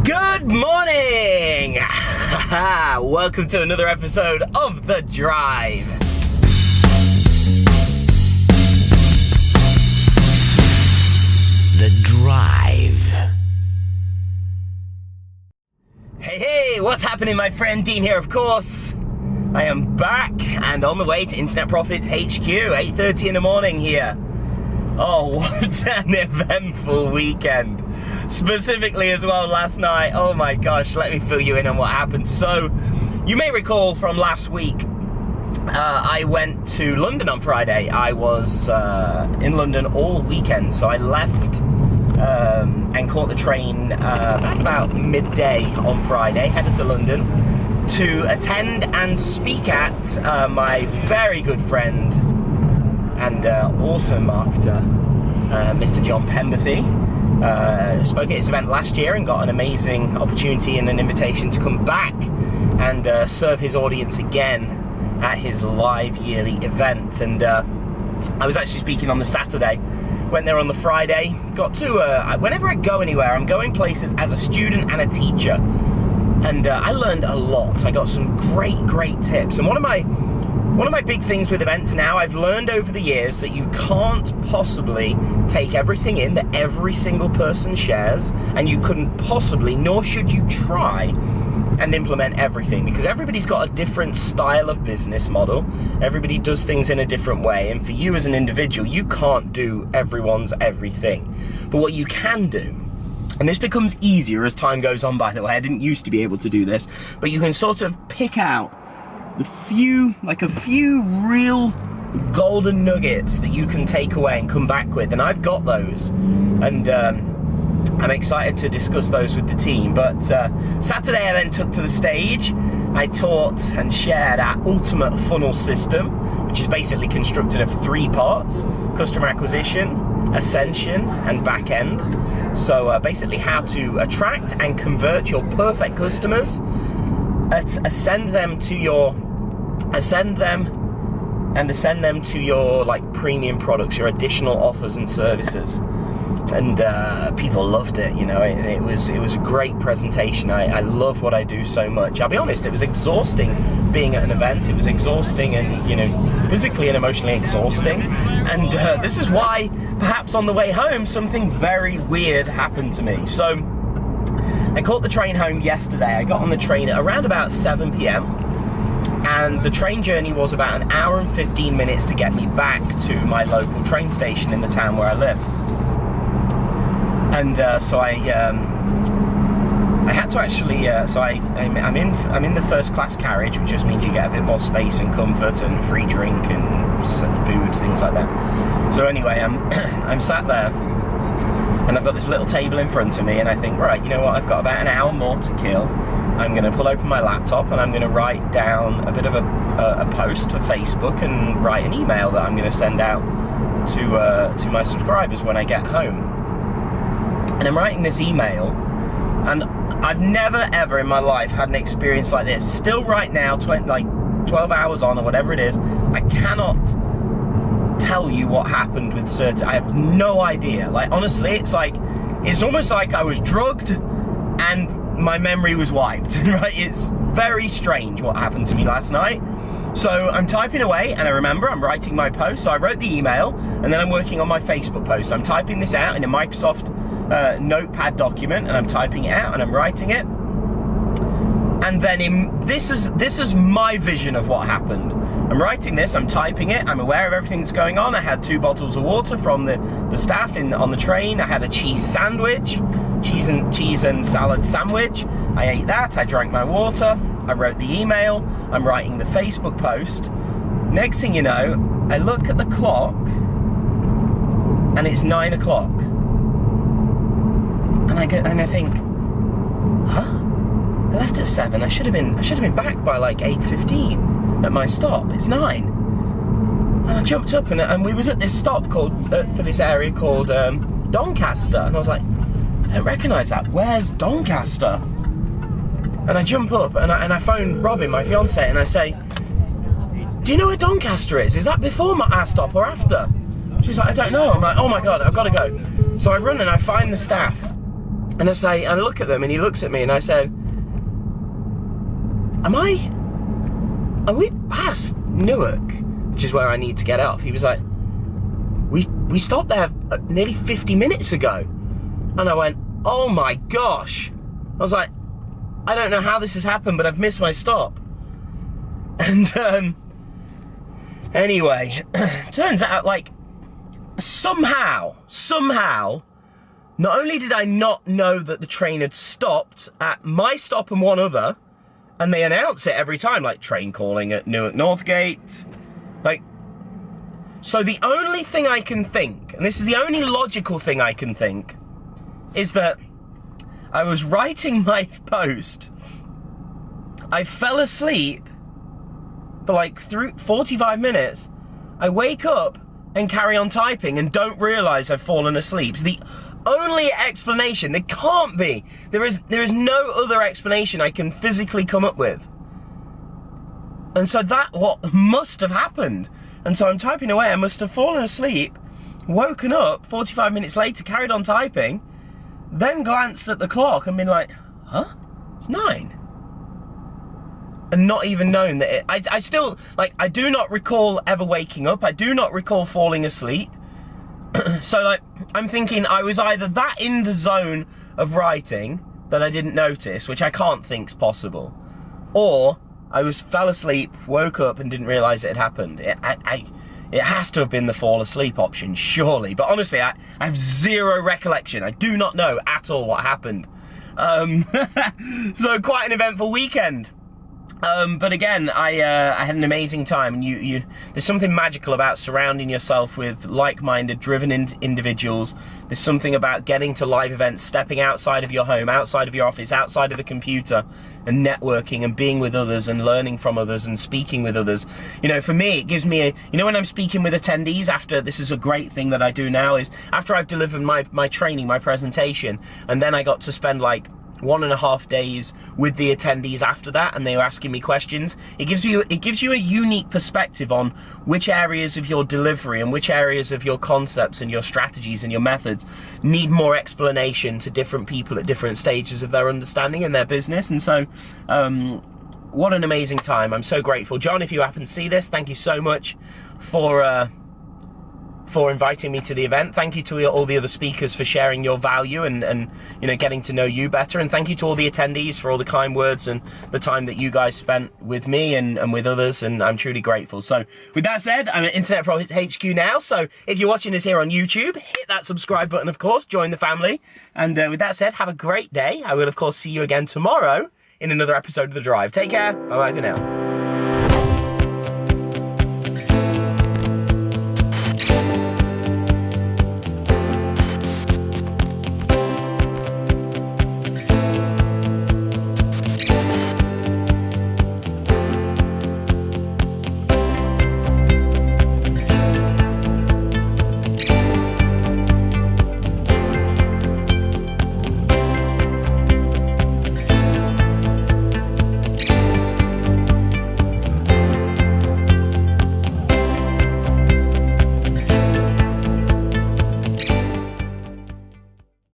Good morning! Welcome to another episode of The Drive. The Drive. Hey, what's happening, my friend? Dean here, of course. I am back and on the way to Internet Profits HQ, 8:30 in the morning here. Oh, what an eventful weekend. Specifically as well last night. Oh my gosh, let me fill you in on what happened. So, you may recall from last week, I went to London on Friday. I was in London all weekend, so I left and caught the train about midday on Friday, headed to London to attend and speak at my very good friend and awesome marketer, Mr. John Pemberthy. Spoke at his event last year and got an amazing opportunity and an invitation to come back and serve his audience again at his live yearly event. And I was actually speaking on the Saturday, went there on the Friday, got to, whenever I go anywhere, I'm going places as a student and a teacher. And I learned a lot. I got some great tips. And one of my big things with events now, I've learned over the years that you can't possibly take everything in that every single person shares, and you couldn't possibly, nor should you try and implement everything, because everybody's got a different style of business model. Everybody does things in a different way, and for you as an individual, you can't do everyone's everything. But what you can do, and this becomes easier as time goes on, by the way, I didn't used to be able to do this, but you can sort of pick out a few real golden nuggets that you can take away and come back with, and I've got those, and I'm excited to discuss those with the team. But Saturday I then took to the stage. I taught and shared our ultimate funnel system, which is basically constructed of 3 parts: customer acquisition, ascension, and back end. So basically how to attract and convert your perfect customers, ascend them to your like premium products, your additional offers and services. And people loved it, you know. It was a great presentation. I love what I do so much. I'll be honest, it was exhausting being at an event. It was exhausting and, you know, physically and emotionally exhausting. And this is why, perhaps on the way home, something very weird happened to me. So I caught the train home yesterday. I got on the train at around about 7 p.m. and the train journey was about an hour and 15 minutes to get me back to my local train station in the town where I live. And so I had to actually, I'm in the first class carriage, which just means you get a bit more space and comfort and free drink and food, things like that. So anyway, I'm sat there, and I've got this little table in front of me, and I think, right, you know what, I've got about an hour more to kill. I'm going to pull open my laptop and I'm going to write down a bit of a post for Facebook and write an email that I'm going to send out to my subscribers when I get home. And I'm writing this email, and I've never ever in my life had an experience like this. Still right now, like 12 hours on or whatever it is, I cannot tell you what happened with certain, I have no idea. Like, honestly, it's almost like I was drugged and my memory was wiped, right? It's very strange what happened to me last night. So I'm typing away, and I remember I'm writing my post. So I wrote the email, and then I'm working on my Facebook post. So I'm typing this out in a Microsoft notepad document, and I'm typing it out and I'm writing it. And then this is my vision of what happened. I'm writing this, I'm typing it, I'm aware of everything that's going on. I had 2 bottles of water from the staff on the train. I had a cheese sandwich, cheese and salad sandwich. I ate that, I drank my water, I wrote the email, I'm writing the Facebook post. Next thing you know, I look at the clock and it's 9 o'clock. And I think, huh? I left at 7. I should have been back by like 8:15 at my stop. It's 9. And I jumped up and we was at this stop called for this area called Doncaster, and I was like, I don't recognise that. Where's Doncaster? And I jump up and I phone Robin, my fiance, and I say, do you know where Doncaster is? Is that before our stop or after? She's like, I don't know. I'm like, oh my God, I've got to go. So I run and I find the staff. And And I look at them, and he looks at me, and I say, are we past Newark, which is where I need to get off? He was like, we stopped there nearly 50 minutes ago. And I went, oh my gosh. I was like, I don't know how this has happened, but I've missed my stop. And anyway, turns out, like, somehow, not only did I not know that the train had stopped at my stop and one other, and they announce it every time, like train calling at Newark Northgate, like, so the only thing I can think, and this is the only logical thing I can think, is that I was writing my post, I fell asleep for like 45 minutes, I wake up and carry on typing and don't realise I've fallen asleep. It's the only explanation. There can't be. There is no other explanation I can physically come up with. And so that what must have happened. And so I'm typing away, I must have fallen asleep, woken up 45 minutes later, carried on typing, then glanced at the clock and been like, huh? It's 9. And not even known that I still, like, I do not recall ever waking up. I do not recall falling asleep. So, like, I'm thinking I was either that in the zone of writing that I didn't notice, which I can't think's possible, or I fell asleep, woke up, and didn't realise it had happened. It has to have been the fall asleep option, surely. But honestly, I have zero recollection. I do not know at all what happened. So quite an eventful weekend. But again, I had an amazing time, and there's something magical about surrounding yourself with like-minded, driven individuals. There's something about getting to live events, stepping outside of your home, outside of your office, outside of the computer, and networking and being with others and learning from others and speaking with others. You know, for me, it gives me when I'm speaking with attendees after, this is a great thing that I do now, is after I've delivered my training, my presentation, and then I got to spend like 1.5 days with the attendees after that, and they were asking me questions. It gives you a unique perspective on which areas of your delivery and which areas of your concepts and your strategies and your methods need more explanation to different people at different stages of their understanding and their business. And so what an amazing time. I'm so grateful. John, if you happen to see this, thank you so much for inviting me to the event. Thank you to all the other speakers for sharing your value and you know, getting to know you better. And thank you to all the attendees for all the kind words and the time that you guys spent with me and with others. And I'm truly grateful. So with that said, I'm at Internet Profits HQ now. So if you're watching this here on YouTube, hit that subscribe button, of course, join the family. And with that said, have a great day. I will, of course, see you again tomorrow in another episode of The Drive. Take care. Bye-bye for now.